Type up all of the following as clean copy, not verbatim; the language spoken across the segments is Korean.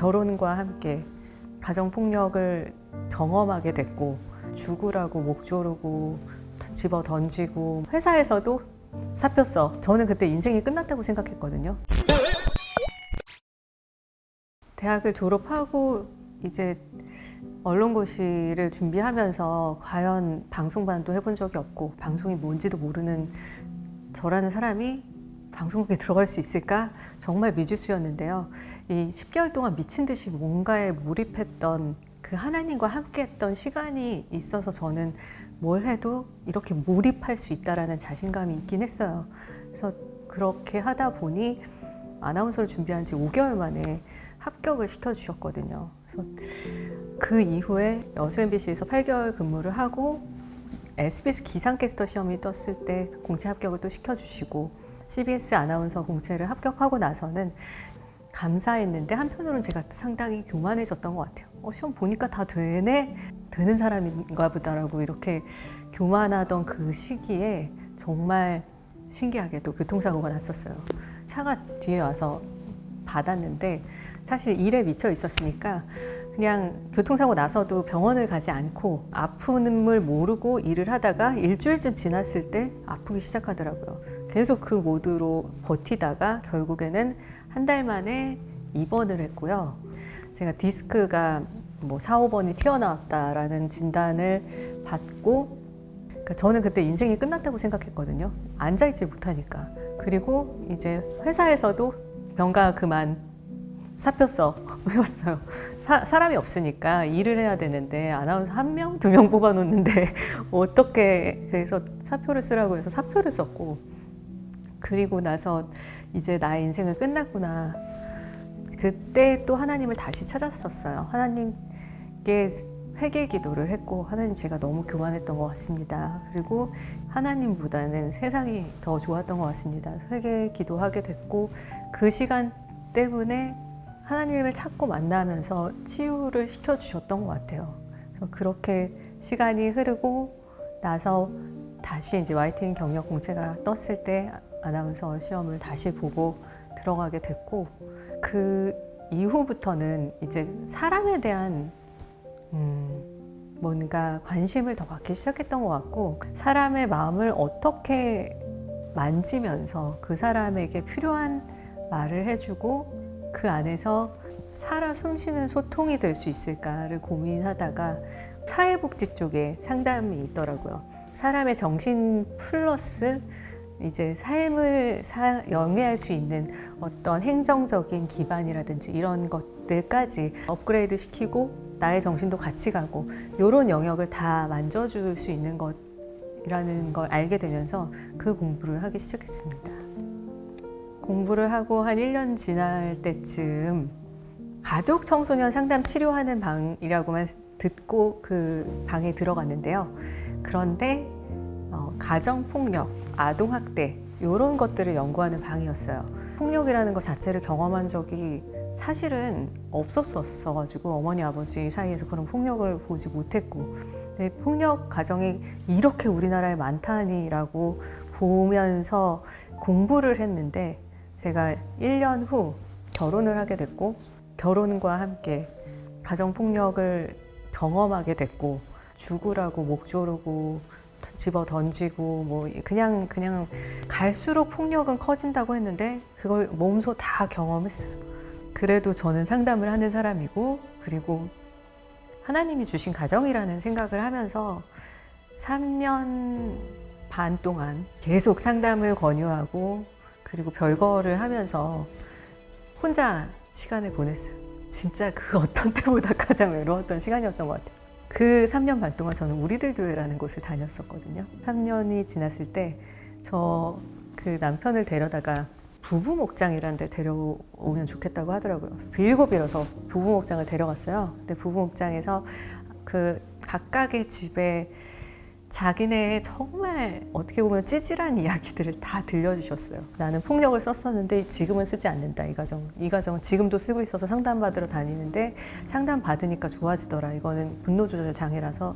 결혼과 함께 가정폭력을 경험하게 됐고, 죽으라고 목 조르고 집어 던지고, 회사에서도 사표 써. 저는 그때 인생이 끝났다고 생각했거든요. 대학을 졸업하고 이제 언론고시를 준비하면서 과연 방송반도 해본 적이 없고 방송이 뭔지도 모르는 저라는 사람이 방송국에 들어갈 수 있을까? 정말 미지수였는데요. 이 10개월 동안 미친 듯이 뭔가에 몰입했던 그 하나님과 함께했던 시간이 있어서 저는 뭘 해도 이렇게 몰입할 수 있다라는 자신감이 있긴 했어요. 그래서 그렇게 하다 보니 아나운서를 준비한 지 5개월 만에 합격을 시켜주셨거든요. 그래서 그 이후에 여수 MBC에서 8개월 근무를 하고 SBS 기상캐스터 시험이 떴을 때 공채 합격을 또 시켜주시고 CBS 아나운서 공채를 합격하고 나서는 감사했는데 한편으로는 제가 상당히 교만해졌던 것 같아요. 시험 보니까 다 되네? 되는 사람인가 보다라고 이렇게 교만하던 그 시기에 정말 신기하게도 교통사고가 났었어요. 차가 뒤에 와서 받았는데 사실 일에 미쳐 있었으니까 그냥 교통사고 나서도 병원을 가지 않고 아픔을 모르고 일을 하다가 일주일쯤 지났을 때 아프기 시작하더라고요. 계속 그 모드로 버티다가 결국에는 한 달 만에 입원을 했고요. 제가 디스크가 4, 5번이 튀어나왔다라는 진단을 받고, 그러니까 저는 그때 인생이 끝났다고 생각했거든요. 앉아있지 못하니까. 그리고 이제 회사에서도 병가 그만 사표 써 외웠어요. 사람이 없으니까 일을 해야 되는데 아나운서 1명, 2명 뽑아놓는데 어떻게, 그래서 사표를 쓰라고 해서 사표를 썼고, 그리고 나서 이제 나의 인생은 끝났구나. 그때 또 하나님을 다시 찾았었어요. 하나님께 회개 기도를 했고, 하나님 제가 너무 교만했던 것 같습니다. 그리고 하나님보다는 세상이 더 좋았던 것 같습니다. 회개 기도하게 됐고, 그 시간 때문에 하나님을 찾고 만나면서 치유를 시켜주셨던 것 같아요. 그래서 그렇게 시간이 흐르고 나서 다시 이제 YTN 경력 공채가 떴을 때 아나운서 시험을 다시 보고 들어가게 됐고, 그 이후부터는 이제 사람에 대한 뭔가 관심을 더 갖기 시작했던 것 같고, 사람의 마음을 어떻게 만지면서 그 사람에게 필요한 말을 해주고 그 안에서 살아 숨쉬는 소통이 될 수 있을까를 고민하다가 사회복지 쪽에 상담이 있더라고요. 사람의 정신 플러스 이제 삶을 영위할 수 있는 어떤 행정적인 기반이라든지 이런 것들까지 업그레이드 시키고 나의 정신도 같이 가고 이런 영역을 다 만져줄 수 있는 것이라는 걸 알게 되면서 그 공부를 하기 시작했습니다. 공부를 하고 한 1년 지날 때쯤 가족 청소년 상담 치료하는 방이라고만 듣고 그 방에 들어갔는데요. 그런데 가정폭력, 아동학대 이런 것들을 연구하는 방이었어요. 폭력이라는 것 자체를 경험한 적이 사실은 없었어가지고 어머니 아버지 사이에서 그런 폭력을 보지 못했고, 폭력 가정이 이렇게 우리나라에 많다니라고 보면서 공부를 했는데, 제가 1년 후 결혼을 하게 됐고 결혼과 함께 가정폭력을 경험하게 됐고, 죽으라고 목 조르고 집어 던지고 그냥 갈수록 폭력은 커진다고 했는데 그걸 몸소 다 경험했어요. 그래도 저는 상담을 하는 사람이고, 그리고 하나님이 주신 가정이라는 생각을 하면서 3년 반 동안 계속 상담을 권유하고 그리고 별거를 하면서 혼자 시간을 보냈어요. 진짜 그 어떤 때보다 가장 외로웠던 시간이었던 것 같아요. 그 3년 반 동안 저는 우리들 교회라는 곳을 다녔었거든요. 3년이 지났을 때 저 그 남편을 데려다가 부부 목장이라는 데 데려오면 좋겠다고 하더라고요. 그래서 빌고 빌어서 부부 목장을 데려갔어요. 근데 부부 목장에서 그 각각의 집에 자기네의 정말 어떻게 보면 찌질한 이야기들을 다 들려주셨어요. 나는 폭력을 썼었는데 지금은 쓰지 않는다. 이 가정은 지금도 쓰고 있어서 상담받으러 다니는데 상담 받으니까 좋아지더라. 이거는 분노조절 장애라서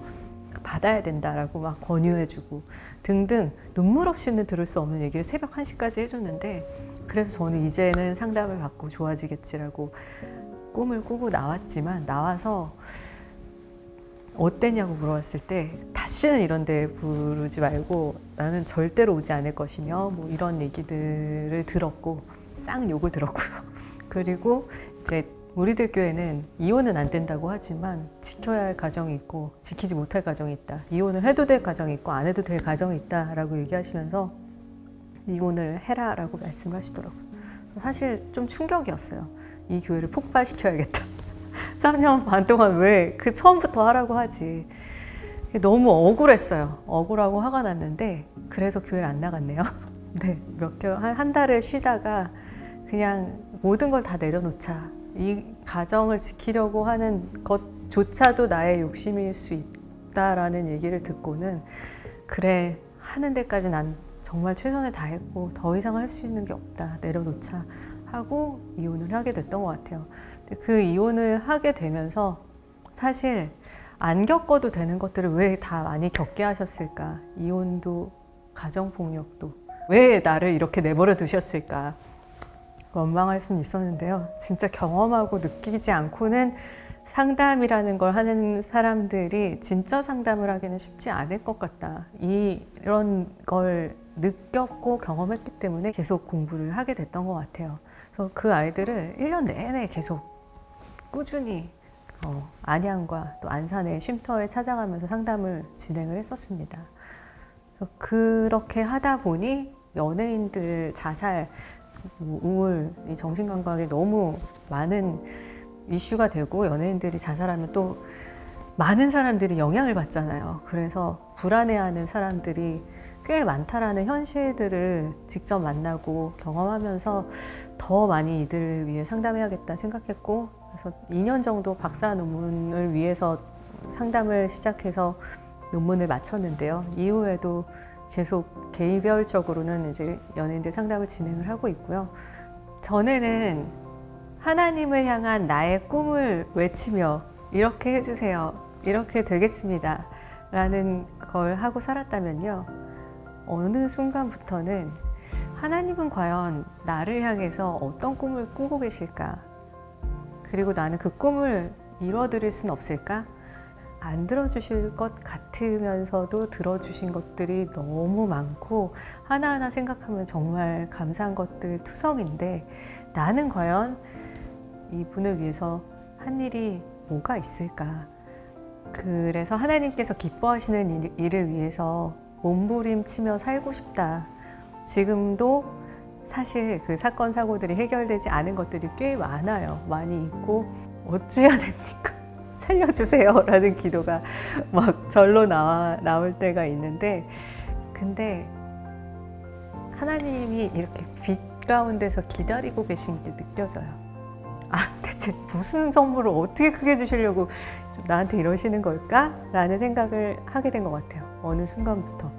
받아야 된다라고 막 권유해주고 등등 눈물 없이는 들을 수 없는 얘기를 새벽 1시까지 해줬는데, 그래서 저는 이제는 상담을 받고 좋아지겠지라고 꿈을 꾸고 나왔지만 나와서 어땠냐고 물어봤을 때 다시는 이런 데 부르지 말고 나는 절대로 오지 않을 것이며 뭐 이런 얘기들을 들었고 쌍 욕을 들었고요. 그리고 이제 우리들 교회는 이혼은 안 된다고 하지만 지켜야 할 가정이 있고 지키지 못할 가정이 있다. 이혼을 해도 될 가정이 있고 안 해도 될 가정이 있다라고 얘기하시면서 이혼을 해라라고 말씀하시더라고요. 사실 좀 충격이었어요. 이 교회를 폭발시켜야겠다. 3년 반 동안 왜 그 처음부터 하라고 하지. 너무 억울했어요. 억울하고 화가 났는데 그래서 교회를 안 나갔네요. 네, 한 달을 쉬다가 그냥 모든 걸 다 내려놓자. 이 가정을 지키려고 하는 것조차도 나의 욕심일 수 있다라는 얘기를 듣고는 그래, 하는 데까지 난 정말 최선을 다했고 더 이상 할 수 있는 게 없다. 내려놓자 하고 이혼을 하게 됐던 것 같아요. 그 이혼을 하게 되면서 사실 안 겪어도 되는 것들을 왜 다 많이 겪게 하셨을까? 이혼도 가정폭력도 왜 나를 이렇게 내버려 두셨을까? 원망할 수는 있었는데요. 진짜 경험하고 느끼지 않고는 상담이라는 걸 하는 사람들이 진짜 상담을 하기는 쉽지 않을 것 같다. 이런 걸 느꼈고 경험했기 때문에 계속 공부를 하게 됐던 것 같아요. 그래서 그 아이들을 1년 내내 계속 꾸준히 안양과 또 안산의 쉼터에 찾아가면서 상담을 진행을 했었습니다. 그렇게 하다 보니 연예인들 자살, 우울, 이 정신건강에 너무 많은 이슈가 되고 연예인들이 자살하면 또 많은 사람들이 영향을 받잖아요. 그래서 불안해하는 사람들이 꽤 많다라는 현실들을 직접 만나고 경험하면서 더 많이 이들을 위해 상담해야겠다 생각했고, 그래서 2년 정도 박사 논문을 위해서 상담을 시작해서 논문을 마쳤는데요. 이후에도 계속 개별적으로는 이제 연예인들 상담을 진행을 하고 있고요. 전에는 하나님을 향한 나의 꿈을 외치며 이렇게 해주세요, 이렇게 되겠습니다 라는 걸 하고 살았다면요, 어느 순간부터는 하나님은 과연 나를 향해서 어떤 꿈을 꾸고 계실까? 그리고 나는 그 꿈을 이뤄드릴 순 없을까? 안 들어주실 것 같으면서도 들어주신 것들이 너무 많고 하나하나 생각하면 정말 감사한 것들 투성인데, 나는 과연 이분을 위해서 한 일이 뭐가 있을까? 그래서 하나님께서 기뻐하시는 일을 위해서 몸부림치며 살고 싶다. 지금도 사실 그 사건 사고들이 해결되지 않은 것들이 꽤 많아요. 많이 있고 어찌해야 됩니까? 살려주세요 라는 기도가 막 절로 나올 때가 있는데, 근데 하나님이 이렇게 빛 가운데서 기다리고 계신 게 느껴져요. 대체 무슨 선물을 어떻게 크게 주시려고 나한테 이러시는 걸까? 라는 생각을 하게 된 것 같아요. 어느 순간부터.